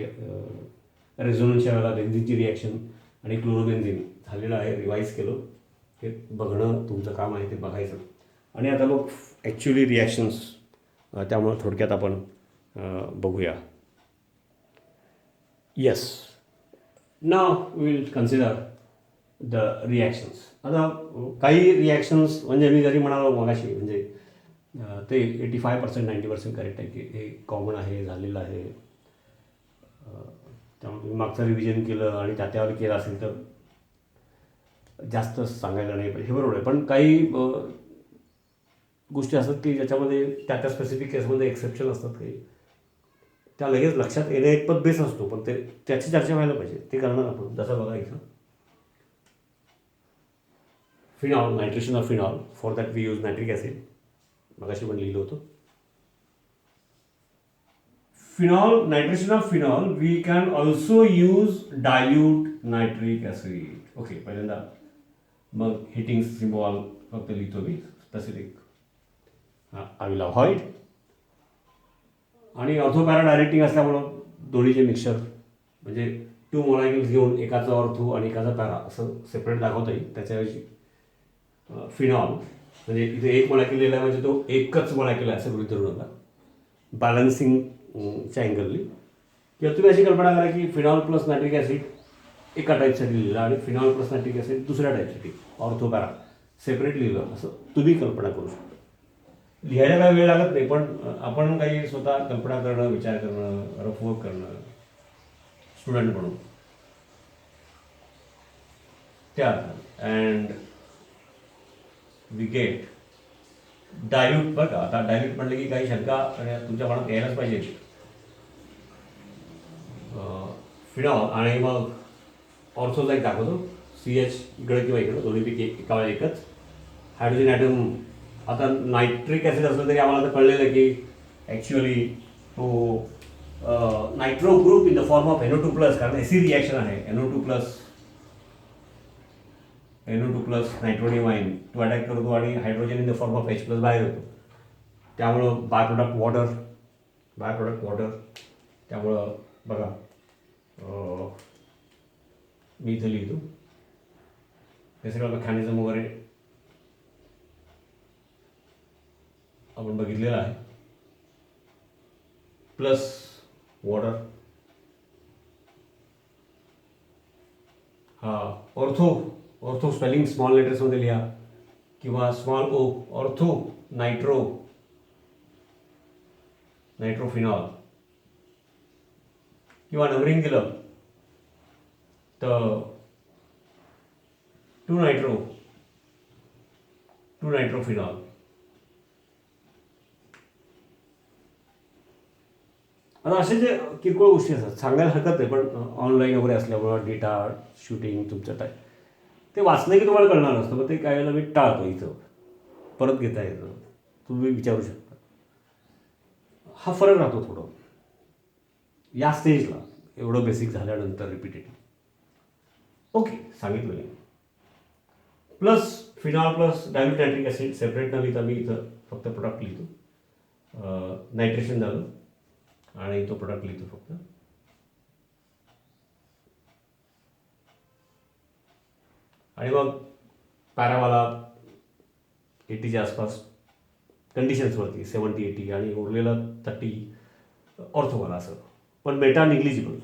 रेझोनन्सच्या वेळेला बेन्झिनची रिॲक्शन आणि क्लोरोबेन्झिन झालेलं आहे, रिवाईज केलं, हे बघणं तुमचं काम आहे, ते बघायचं. आणि आता मग ॲक्च्युली रिॲक्शन्स, त्यामुळं थोडक्यात आपण बघूया. Yes, now will consider the reactions. आता काही रिॲक्शन्स म्हणजे मी जरी म्हणालो मगाशी, म्हणजे ते 85%, 90% करेक्ट आहे की हे कॉमन आहे, झालेलं आहे. त्यामुळे तुम्ही मागचं रिव्हिजन केलं आणि त्यावर केलं असेल तर जास्त सांगायला नाही पाहिजे, हे बरोबर आहे. पण काही गोष्टी असतात की ज्याच्यामध्ये त्या स्पेसिफिक केसमध्ये एक्सेप्शन असतात काही, त्या लगेच लक्षात येण्या इतपत बेस असतो, पण ते त्याची चर्चा व्हायला पाहिजे, ते करणार आपण. जसं बघा इथं phenol, nitration of phenol, for that we use nitric acid. मगाशी पण लिहिलं होतं. Phenol, nitration of phenol, we can also use dilute nitric acid. Okay, पहिल्यांदा मग हिटिंग सिम्बॉल फक्त लिहितो मी, स्पेसिफिक आय विल अवॉइड. आणि ऑर्थोपॅरा डायरेक्टिंग असल्यामुळं दोन्हीचे मिक्सचर, म्हणजे 2 मोलॅक्युल्स घेऊन एकाचा ऑर्थो आणि एकाचा पॅरा असं सेपरेट दाखवता येईल. त्याच्याऐवजी फिनॉल म्हणजे इथे 1 मोलॅक्युल लिहिला म्हणजे तो एकच मोलॅक्युल आहे असं गृहीत धरू नका, बॅलन्सिंगच्या अँगलनी. किंवा तुम्ही अशी कल्पना करा की फिनॉल प्लस नायट्रिक ॲसिड एका टाईपसाठी लिहिलं आणि फिनॉल प्लस नायट्रिक ॲसिड दुसऱ्या टाईपसाठी, ऑर्थोपॅरा सेपरेट लिहिलं, असं तुम्ही कल्पना करू शकता. लिहायला काही वेळ लागत नाही, पण आपण काही स्वतः कल्पना करणं, विचार करणं, रफवर्क करणं स्टुडंट म्हणून त्या अर्थात. And we get dilute. बरं का, आता डायल्यूट म्हटलं की काही शंका तुमच्या मनात यायलाच पाहिजे. फिनॉल आणि मग ऑर्थोचा एक दाखवतो, CH इकडं किंवा इकडं, दोन्हीपैकी एका वेळेला एकच. हायड्रोजन ॲटम, आता नायट्रिक ॲसिड असलं तरी आम्हाला तर कळलेलं की ॲक्च्युअली तो nitro group in the form of NO2+, कारण एसी रिॲक्शन आहे. NO2+ नायट्रोनियम आयन तो अटॅक करतो आणि hydrogen in the form of H+ बाहेर येतो. त्यामुळं बाय प्रोडक्ट वॉटर. त्यामुळं बघा मी इथं लिहितो हे सगळं मेकॅनिझम वगैरे आपण बघितलेलं आहे. प्लस वॉटर, हा ऑर्थो स्पेलिंग स्मॉल लेटर्समध्ये लिहा किंवा स्मॉल ओ, ऑर्थो नायट्रोफिनॉल. किंवा नंबरिंग केलं तर 2 नायट्रोफिनॉल. आता असे जे किरकोळ गोष्टी असतात सांगायला हरकत नाही, पण ऑनलाईन वगैरे असल्यामुळं डेटा शूटिंग तुमचं ते वाचलं की तुम्हाला कळणार असतं, मग ते काय वेळेला मी टाळतो इथं. परत घेता येतं, तुम्ही विचारू शकता. हा फरक राहतो थोडं या स्टेजला, एवढं बेसिक झाल्यानंतर रिपिटेटिव्ह. ओके, सांगितलं मी. Plus phenol plus dilute nitric acid separate न लिहिता मी इथं फक्त प्रोडक्ट लिहितो. नायट्रेशन झालं आणि तो प्रोडक्ट लिहितो फक्त. आणि मग पॅरावाला 80च्या आसपास कंडिशन्सवरती 70-80 आणि उरलेलं 30 ऑर्थोवाला असं, पण बेटा निग्लिजिबल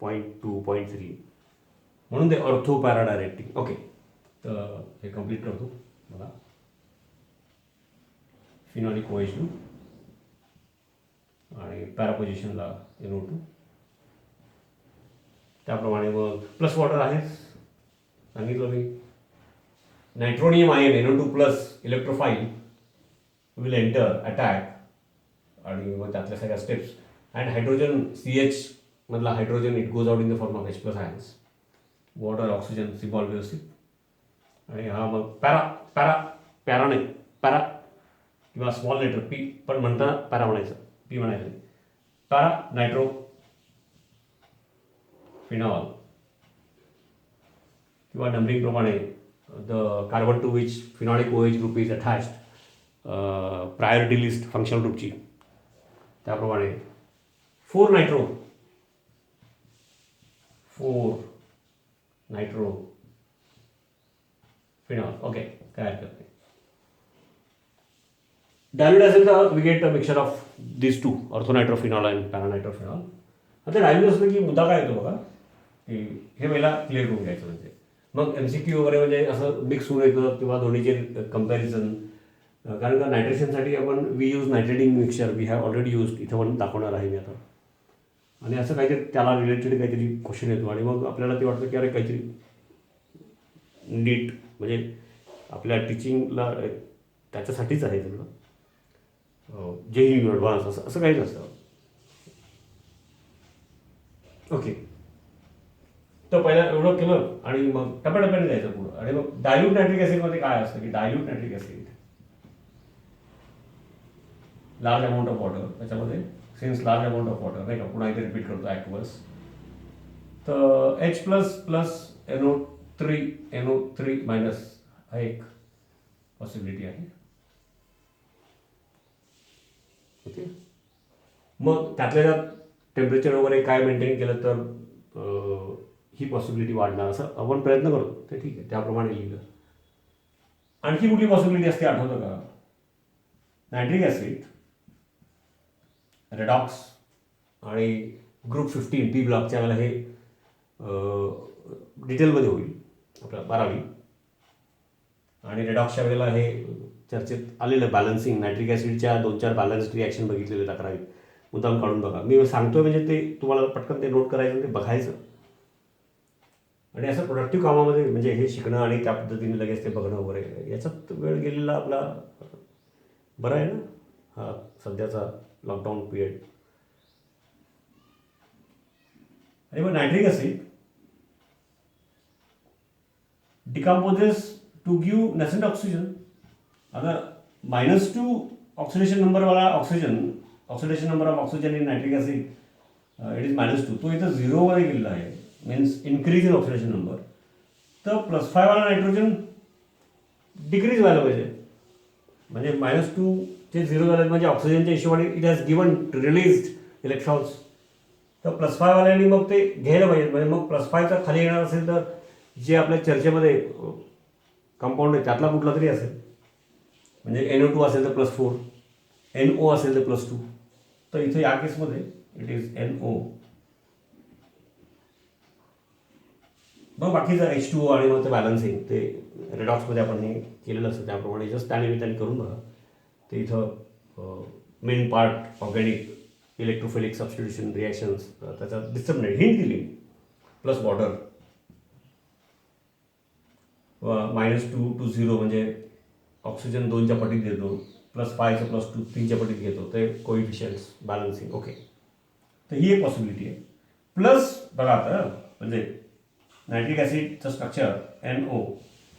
0.2 0.3 म्हणून ते ऑर्थो पॅरा डायरेक्टिंग. ओके, तर हे कम्प्लीट करतो. मला फिनॉलिक OH2 आणि पॅरा पोझिशनला NO2. त्याप्रमाणे मग प्लस वॉटर आहेच, सांगितलं मी. Nitronium ion NO2 plus electrophile will enter attack आणि मग त्यातल्या सगळ्या स्टेप्स. अँड हायड्रोजन CH मधला hydrogen it goes out in the form of H+ ions. Water oxygen symbol व्यवस्थित. आणि हा मग पॅरा नाही, पॅरा किंवा स्मॉल लेटर P पण म्हणताना पॅरा म्हणायचं, P म्हणायचं. पॅरा नायट्रो फिनॉल किंवा नंबरिंग प्रमाणे the carbon to which phenolic OH group is attached, priority list functional ग्रुपची, त्याप्रमाणे 4 नायट्रो फिनॉल. ओके, काय हरकत नाही. डायल्यूट असेल तर we get a mixture of this two, orthonitrophenol and paranitrophenol. आता डायल्यूट असलं की मुद्दा काय येतो बघा, की हे पहिला क्लिअर करून घ्यायचं. म्हणजे मग MCQ वगैरे म्हणजे असं मिक्स होऊन येतं किंवा दोन्हीचे कम्पॅरिझन. कारण का नायट्रेशनसाठी आपण we use nitrating mixture, we have already use, इथं पण दाखवणार आहे मी आता. आणि असं काहीतरी त्याला रिलेटेड काहीतरी क्वेश्चन येतो आणि मग आपल्याला ते वाटतं की अरे काहीतरी नीट म्हणजे आपल्या टीचिंगला त्याच्यासाठीच आहे सगळं, JEE ॲडव्हान्स असं काही नसतं. ओके, तर पहिला एवढं केलं आणि मग टप्प्याटप्प्याने जायचं पुढं. आणि मग डायल्यूट नायट्रिक ॲसिडमध्ये काय असतं की dilute nitric acid large amount of water, त्याच्यामध्ये since large amount of water नाही का, पुन्हा इथे रिपीट करतो ॲक्वस. तर H+ प्लस NO3 हा एक पॉसिबिलिटी आहे. ओके, मग त्यातल्या त्यात टेम्परेचर वगैरे काय मेंटेन केलं तर ही पॉसिबिलिटी वाढणार असं आपण प्रयत्न करतो. ते ठीक आहे, त्याप्रमाणे लिहिलं. आणखी कुठली पॉसिबिलिटी असते आठवतं का? नायट्रिक ॲसिड रेडॉक्स आणि ग्रुप 15 P ब्लॉकच्या वेळेला हे डिटेलमध्ये होईल आपल्या 12वी. आणि रेडॉक्सच्या वेळेला हे चर्चेत आलेलं बॅलन्सिंग, नायट्रिक ॲसिडच्या 2-4 बॅलन्स्ड रिॲक्शन बघितलेले 11वीत. मुद्दाम काढून बघा, मी सांगतोय म्हणजे ते तुम्हाला पटकन ते नोट करायचं, ते बघायचं. आणि असं प्रोडक्टिव्ह कामामध्ये म्हणजे हे शिकणं आणि त्या पद्धतीने लगेच ते बघणं वगैरे याच्यात वेळ गेलेला आपला बरा आहे ना हा सध्याचा लॉकडाऊन पिरियड. आणि मग nitric acid decomposes to give nascent oxygen. आता -2 ऑक्सिडेशन नंबर वाला oxidation number of oxygen in nitric acid it is -2. तो इथं 0 गेलेला आहे, means increase in oxidation number. तर +5 वाला नायट्रोजन डिक्रीज व्हायला पाहिजे. म्हणजे -2 जे 0 झाले म्हणजे ऑक्सिजनच्या हिशोबाने it has given released electrons. तर +5 वाल्यांनी मग ते घ्यायला पाहिजे. म्हणजे मग +5चा खाली येणार असेल तर जे आपल्या चर्चेमध्ये कंपाऊंड आहे त्यातला कुठला तरी असेल. म्हणजे NO2 असेल तर +4, NO असेल तर +2. तर इथे या केसमध्ये इट इज NO. मग बाकीचं H2O आणि मग ते बॅलन्सिंग ते रेडॉक्समध्ये आपण हे केलेलं असतं, त्याप्रमाणे जस्ट त्यानिमित्ताने करून बघा. ते इथं main part organic electrophilic substitution reactions त्याच्यात डिस्टर्ब नाही, हिंट दिली. प्लस वॉटर -2 to 0 म्हणजे ऑक्सिजन 2च्या पटीत देतो, +5चं +2 3च्या पटीत घेतो, ते कोइफिशियंट्स बॅलन्सिंग. ओके, तर ही एक पॉसिबिलिटी आहे. प्लस बघा आता म्हणजे नायट्रिक ॲसिडचं स्ट्रक्चर NO.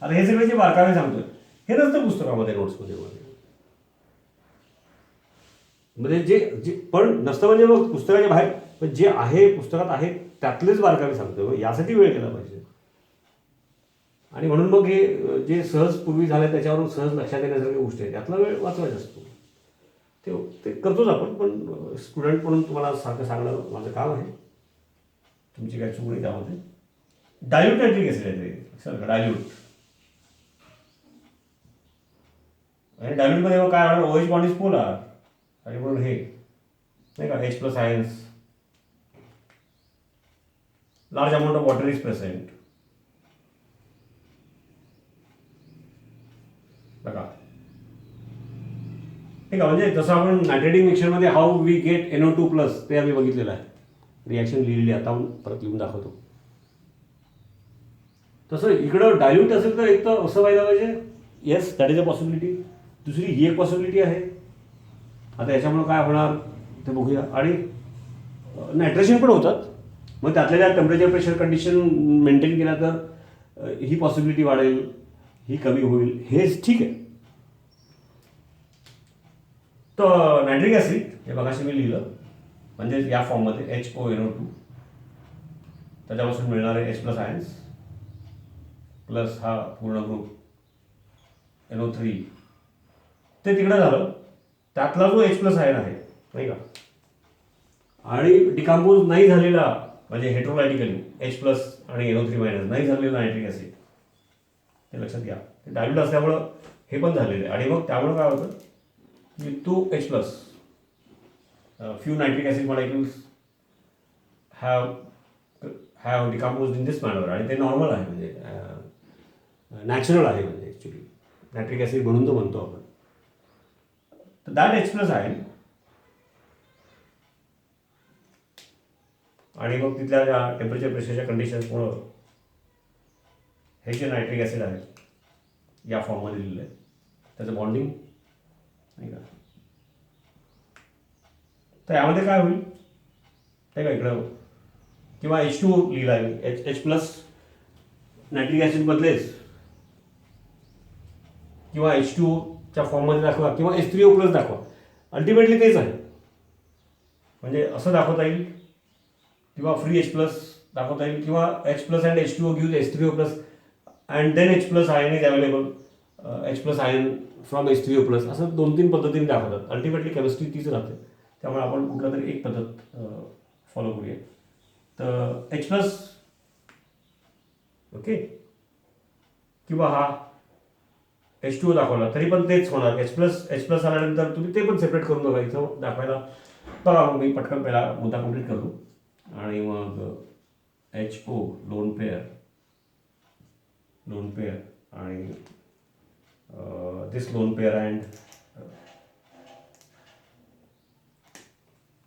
आता हे सगळे जे बारकावे सांगतोय हे नसतं पुस्तकामध्ये, नोट्समध्ये म्हणजे जे जे पण नसतं म्हणजे मग पुस्तकाच्या बाहेर, पण जे आहे पुस्तकात आहे त्यातलेच बारकावे सांगतो, यासाठी वेळ केला पाहिजे. आणि म्हणून मग हे जे सहज पूर्वी झालं त्याच्यावरून सहज लक्षात येण्यासारख्या गोष्टी आहेत, त्यातला वेळ वाचवायचा असतो. ते ते करतोच आपण, पण स्टुडंट म्हणून तुम्हाला सारखं सांगणं माझं काम आहे. तुमची काय चूक नाही त्यामध्ये. डायल्यूट नायट्रिक ॲसिड आहे ते, सर डायल्यूट. आणि डायल्यूटमध्ये मग काय होणार, OH बॉन्ड इज पोलार आणि म्हणून हे नाही का, H+ ions, large amount of water is present. बघा ठीक आहे, म्हणजे जसं आपण नायट्रेटिक मिक्सरमध्ये हाऊ वी गेट NO2+ ते आम्ही बघितलेलं आहे, रिॲक्शन लिहिलेली, आता परत लिहून दाखवतो. तसं इकडं डायल्यूट असेल तर एक तर असं व्हायला पाहिजे, yes that is a possibility. दुसरी ही एक पॉसिबिलिटी आहे. आता याच्यामुळं काय होणार ते बघूया. आणि नायट्रेशन पण होतात, मग त्यातल्या ज्या टेम्परेचर प्रेशर कंडिशन मेंटेन केल्या तर ही पॉसिबिलिटी वाढेल, ही कमी होईल, हेच ठीक आहे. तर नायट्रिक ॲसिड हे बघाशी मी लिहिलं, म्हणजे या फॉर्ममध्ये HONO2, त्याच्यापासून मिळणारे H+ आयन्स प्लस हा पूर्ण ग्रुप NO3, ते तिकडं झालं. त्यातला जो H+ आयन आहे नाही का, आणि डिकम्पोज नाही झालेला म्हणजे हेट्रोलायटिकली H+ आणि NO3- नाही झालेलं नायट्रिक ॲसिड, हे लक्षात घ्या. ते डायल्यूट असल्यामुळं हे पण झालेलं आहे. आणि मग त्यामुळं काय होतं की तो H+, few nitric acid molecules have decomposed in this manner, आणि ते नॉर्मल आहे, म्हणजे नॅचरल आहे. म्हणजे ॲक्च्युली नायट्रिक ॲसिड म्हणून तो म्हणतो आपण. तर दॅट H+ आयन आणि मग तिथल्या ज्या टेम्परेचर प्रेशरच्या कंडिशन्समुळं हे जे नायट्रिक ॲसिड आहे या फॉर्ममध्ये लिहिलं आहे, त्याचं बॉन्डिंग नाही का. तर यामध्ये काय होईल नाही का, इकडं किंवा H2 लिहिला आहे, H+ नायट्रिक ॲसिड बदलेच, किंवा H2च्या फॉर्ममध्ये दाखवा, किंवा H3O+ दाखवा, अल्टिमेटली तेच आहे. म्हणजे असं दाखवता येईल, किंवा फ्री H+ दाखवता येईल, किंवा H+ and H2O gives H3O+, and then H+ ion is available, H+ ion from H3O+, असं 2-3 पद्धतीने दाखवतात. अल्टिमेटली केमिस्ट्री तीच राहते. त्यामुळे आपण कुठला तरी एक पद्धत फॉलो करूया. तर H+, ओके, किंवा हा H2O दाखवला तरी पण तेच होणार. H+ आल्यानंतर तुम्ही ते पण सेपरेट करून बघा, इथं दाखवायला बघा. मग मी पटकन पहिला मुद्दा कंप्लीट करतो, आणि मग HO लोन पेअर आणि दिस लोन पेअर अँड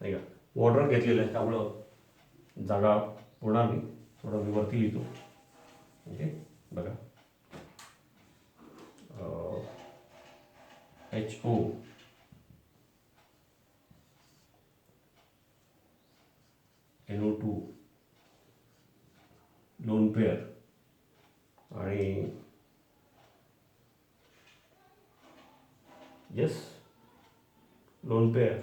नाही का, वॉटर घेतलेलं आहे त्यामुळं जागा होणार नाही, थोडं मी वरती लिहितो. ओके, बघा HO NO2 लोन पेअर आणि येस लोन पेअर.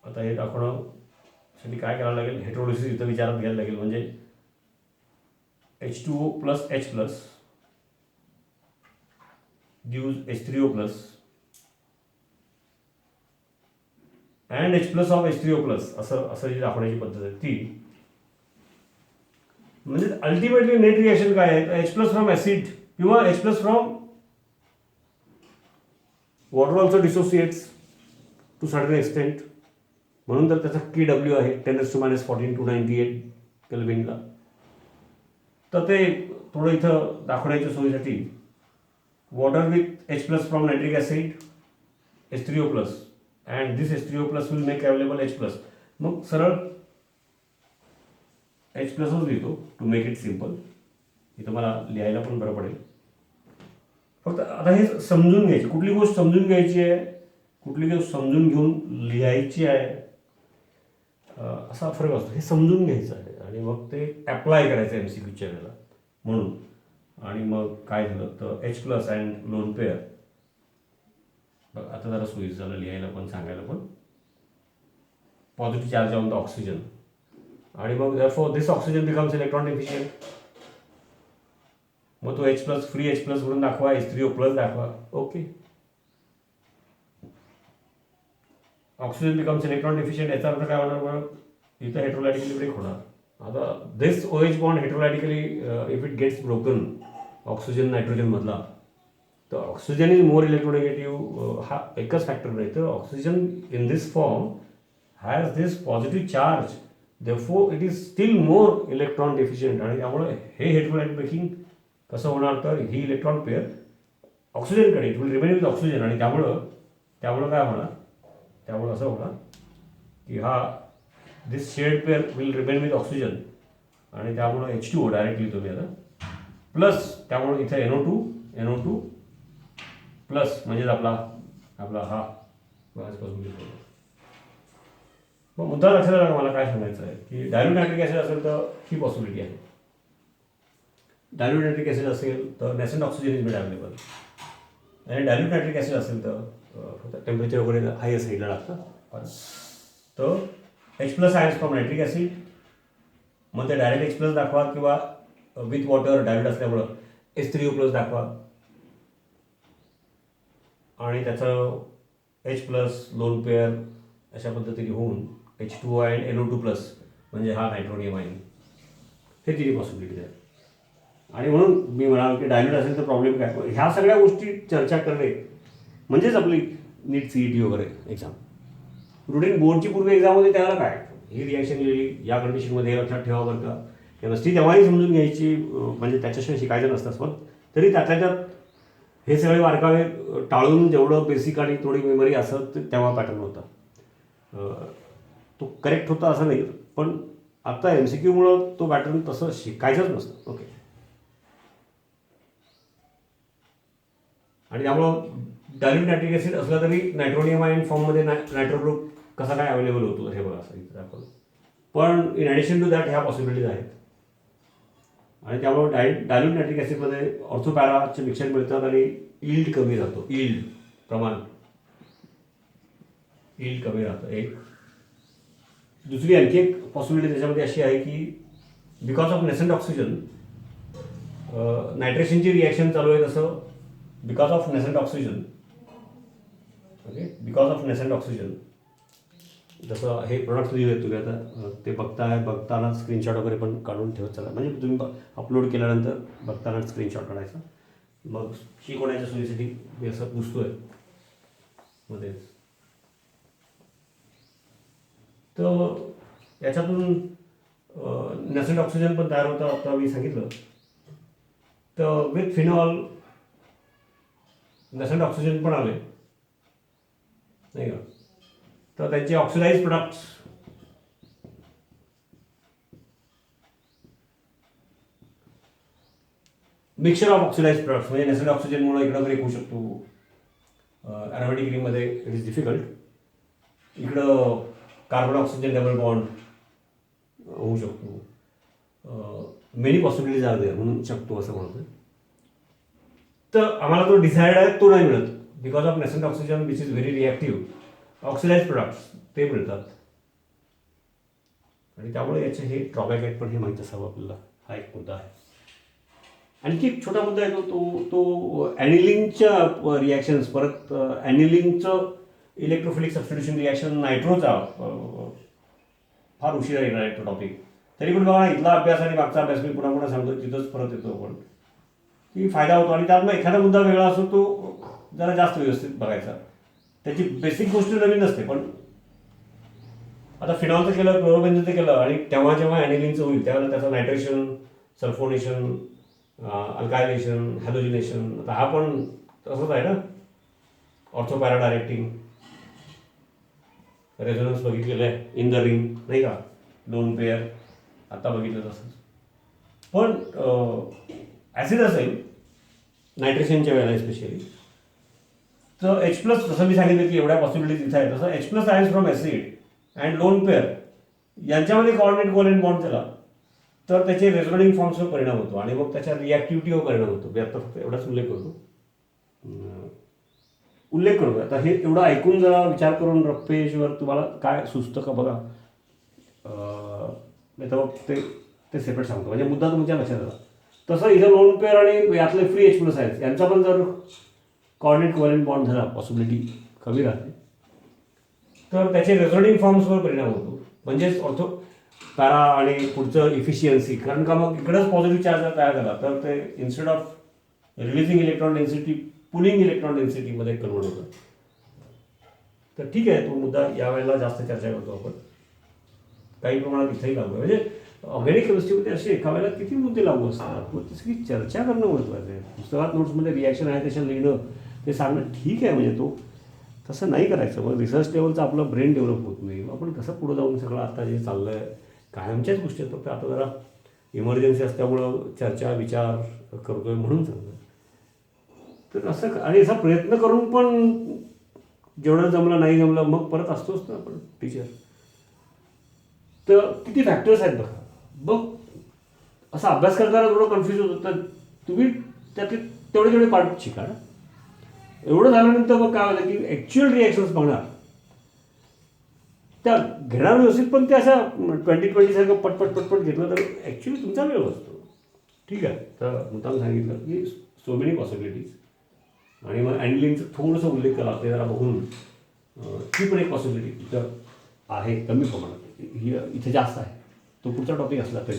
आता हे दाखवण्यासाठी काय करावं लागेल, हेट्रोलिसिस इथं विचारात घ्यायला लागेल. म्हणजे H2O + H+ gives H3O+, and H+ of H3O+, असं जी दाखवण्याची पद्धत आहे ती. म्हणजे अल्टिमेटली नेट रिॲक्शन काय आहे, H+ फ्रॉम ॲसिड किंवा H+ from water also dissociates to certain extent. म्हणून तर त्याचा KW आहे 10⁻14 298 केल्विनला. तर ते थोडं इथं दाखवण्याच्या सोयीसाठी water with H+ from nitric acid H3O+, and this H3O+ will make available H+. मग सरळ H+च लिहितो टू मेक इट सिम्पल. इथं मला लिहायला पण बरं पडेल. फक्त आता हे समजून घ्यायची, कुठली गोष्ट समजून घ्यायची आहे, कुठली गोष्ट समजून घेऊन लिहायची आहे, असा फरक असतो. हे समजून घ्यायचं आहे आणि मग ते ॲप्लाय करायचं MCQच्या वेळेला. म्हणून आणि मग काय झालं तर H plus and lone pair. बघ आता जरा सोयीचं झालं लिहायला पण सांगायला पण. Positive charge on the oxygen आणि मग therefore दिस ऑक्सिजन बिकम्स इलेक्ट्रॉन डिफिशियंट. मग तो H plus free H plus म्हणून दाखवा, H3O प्लस दाखवा. Okay, oxygen becomes electron deficient. याचा अर्थ काय होणार मग इथं हेट्रोलायटिकली ब्रेक होणार. आता this OH bond heterolytically if it gets broken oxygen नायट्रोजनमधला, तर ऑक्सिजन इज मोर इलेक्ट्रोनेगेटिव्ह. हा एकच फॅक्टर नाही तर oxygen in this form has this positive charge, therefore it is still more electron deficient. आणि त्यामुळे हे हेट्रोलायटिक ब्रेकिंग कसं होणार तर ही इलेक्ट्रॉन पेअर ऑक्सिजनकडे it will remain with oxygen. आणि त्यामुळं काय होणार, त्यामुळे असं होणार की हा this shared pair will remain with oxygen आणि त्यामुळं H2O डायरेक्ट लिहितो मी आता प्लस. त्यामुळे इथे NO2 प्लस म्हणजेच आपला हा बघायचपासून लिहितो. मग मुद्दा लक्षात आला मला काय सांगायचं आहे की डायल्यूट नायट्रिक ॲसिड असेल तर ही पॉसिबिलिटी आहे. डायल्यूट नायट्रिक ॲसिड असेल तर नॅसेंट ऑक्सिजन इज मेड अवेलेबल. आणि डायल्यूट नायट्रिक ॲसिड असेल तर टेम्परेचर वगैरे हाय साईडला लागतं. तर H plus ions from nitric acid, मग ते डायरेक्ट H प्लस दाखवा किंवा विथ वॉटर डायल्यूट असल्यामुळं H3O प्लस दाखवा. आणि त्याचं H प्लस लोन पेअर अशा पद्धतीने होऊन H2O अँड NO2 प्लस म्हणजे हा नायट्रोनियम आयन. हे तिन्ही पॉसिबिलिटीज आहेत. आणि म्हणून मी म्हणालो की डायल्यूट असेल तर प्रॉब्लेम काय. ह्या सगळ्या गोष्टी चर्चा करणे म्हणजेच आपली नीट CET वगैरे एक्झाम. रुटीन बोर्डची पूर्वी एक्झाम होती त्याला काय ही रिॲक्शन लिहिली या कंडिशनमध्ये हे लक्षात ठेवा बरं का नसती तेव्हाही समजून घ्यायची. म्हणजे त्याच्याशिवाय शिकायचं नसतं. पण तरी त्यातल्या त्यात हे सगळे बारकावे टाळून जेवढं बेसिक आणि थोडी मेमरी असत तेव्हा पॅटर्न होता. तो करेक्ट होता असं नाही, पण आता MCQमुळं तो पॅटर्न तसं शिकायचंच नसतं. ओके, आणि त्यामुळं डायल्यूट नायट्रिक ॲसिड असला तरी नायट्रोनियम आयन फॉर्ममध्ये नायट्रो ग्रुप कसा काय अवेलेबल होतो हे बघा असं इथं दाखवलं. पण इन ॲडिशन टू दॅट ह्या पॉसिबिलिटीज आहेत. आणि त्यामुळे डायल्यूट नायट्रिक ॲसिडमध्ये ऑर्थोपॅराचे मिक्सर मिळतात आणि यील्ड कमी राहतो. यील्ड कमी राहतं. एक दुसरी आणखी एक पॉसिबिलिटी त्याच्यामध्ये अशी आहे की बिकॉज ऑफ नेसेंट ऑक्सिजन नायट्रेशनची रिॲक्शन चालू आहे. तसं बिकॉज ऑफ नेसेंट ऑक्सिजन जसं हे प्रोडक्ट्स लिहिले तुम्ही आता ते बघताना स्क्रीनशॉट वगैरे पण काढून ठेवत चला. म्हणजे तुम्ही अपलोड केल्यानंतर बघताना स्क्रीनशॉट काढायचा. मग शिकवण्याच्या सोयीसाठी मी असं पुसतोय मध्ये. तर याच्यातून नेसेंट ऑक्सिजन पण तयार होतं आता मी सांगितलं. तर विथ फिनॉल नेसेंट ऑक्सिजन पण आले नाही का. तर त्यांचे oxidise products mixture of oxidise products म्हणजे नेसेंट ऑक्सिजनमुळे इकडं ब्रेक होऊ शकतो. ॲरोमॅटिक रिंगमध्ये इट इज डिफिकल्ट. इकडं कार्बन ऑक्सिजन डबल बॉन्ड होऊ शकतो. मेनी पॉसिबिलिटीज आर देअर म्हणून शकतो असं म्हणतो. तर आम्हाला तो डिसाइड आहे तो नाही मिळत because of nascent oxygen which is very reactive. Oxidise products ते मिळतात. आणि त्यामुळे याचे हे ड्रॉबॅक आहेत पण हे माहीत असावं आपल्याला. हा एक मुद्दा आहे. आणखी एक छोटा मुद्दा आहे तो ॲनिलिंगच्या रिॲक्शन्स. परत ॲनिलिंगचं इलेक्ट्रोफिलिक सबस्टिट्यूशन रिॲक्शन नायट्रोचा फार उशिरा येणार आहे तो टॉपिक. तरी पण बघा इथला अभ्यास आणि मागचा अभ्यास मी पुन्हा सांगतो तिथंच परत येतो आपण की फायदा होतो. आणि त्यातनं एखादा मुद्दा वेगळा असतो तो जरा जास्त व्यवस्थित बघायचा. त्याची बेसिक गोष्ट नवीन नसते. पण आता फिनॉलचं केलं क्लोरोबेन्झचं केलं आणि तेव्हा जेव्हा ॲनिलिंगचं होईल त्यावेळेला त्याचं नायट्रेशन सल्फोनेशन अल्कायलेशन हॅलोजिनेशन. आता हा पण तसंच आहे ना. ऑर्थोपॅरा डायरेक्टिंग रेझोनन्स बघितलेलं आहे इन द रिंग नाही का. लोन पेअर आता बघितलं तसंच. पण ॲसिड असेल नायट्रेशनच्या वेळेला स्पेशली तर H प्लस जसं मी सांगितलं की एवढ्या पॉसिबिलिटीज इथं आहे. तसं H plus ions from acid and lone pair यांच्यामध्ये कोऑर्डिनेट कोव्हॅलेंट बॉन्ड झाला तर त्याचे रेझोनेटिंग फॉर्म्सवर परिणाम होतो आणि मग त्याच्या रिॲक्टिव्हिटीवर परिणाम होतो. मी आता फक्त एवढाच उल्लेख करतो. आता हे एवढं ऐकून जरा विचार करून रप्पेश्वर तुम्हाला काय सुचतं का बघा. नाही तर मग ते सेपरेट सांगतो, म्हणजे मुद्दा तुमच्या लक्षात आला. तसं इथं लोन पेअर आणि यातले फ्री H+, यांचा पण जर कॉर्डिनेट कोव्हॅलेंट बॉन्ड झाला, पॉसिबिलिटी कमी राहते. तर त्याचे रेझोनेटिंग फॉर्म्सवर परिणाम होतो, म्हणजेच ऑर्थो पॅरा आणि पुढचं इफिशियन्सी. कारण का मग इकडंच पॉझिटिव्ह चार्ज तयार झाला तर ते instead of releasing electron density pulling electron डेन्सिटीमध्ये कन्वर्ट होतं. तर ठीक आहे, तो मुद्दा यावेळेला जास्त चर्चा करतो आपण. काही प्रमाणात इथेही लागू आहे. म्हणजे ऑर्गॅनिक केमिस्ट्रीमध्ये असे एका वेळेला किती मुद्दे लागू असतात, मग त्याची चर्चा करणं महत्त्वाचं आहे. पुस्तकात नोट्समध्ये रिॲक्शन आहे त्याच्या लिहिणं ते सांगणं ठीक आहे, म्हणजे तो तसं नाही करायचं. मग रिसर्च लेवलचं आपलं ब्रेन डेव्हलप होत नाही. आपण कसं पुढं जाऊन सगळं आता जे चाललं आहे कायमच्याच गोष्टी आहेत, फक्त आता जरा इमर्जन्सी असल्यामुळं चर्चा विचार करतोय म्हणून सांगतो. तर असं आणि असा प्रयत्न करून पण जेवढं जमलं नाही जमलं मग परत असतोच ना आपण टीचर. तर किती फॅक्टर्स आहेत बघा. बघ असा अभ्यास करताना थोडं कन्फ्युज होतं, तर तुम्ही त्यातले तेवढे पार्ट शिका ना. एवढं झाल्यानंतर मग काय होतं की ॲक्च्युअल रिॲक्शन्स बघणार त्या घेणार व्यवस्थित, पण ते अशा 20-20 सारखं पटपट घेतलं तर ॲक्च्युली तुमचा वेळ असतो. ठीक आहे, तर मुद्दाम सांगितलं की सो मेनी पॉसिबिलिटीज. आणि मग अँडलिंगचं थोडंसं उल्लेख केला ते जरा बघून ती पण एक पॉसिबिलिटी तिथं आहे कमी प्रमाणात, ही इथे जास्त आहे. तो पुढचा टॉपिक असला तरी.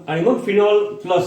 आणि मग फिनॉल प्लस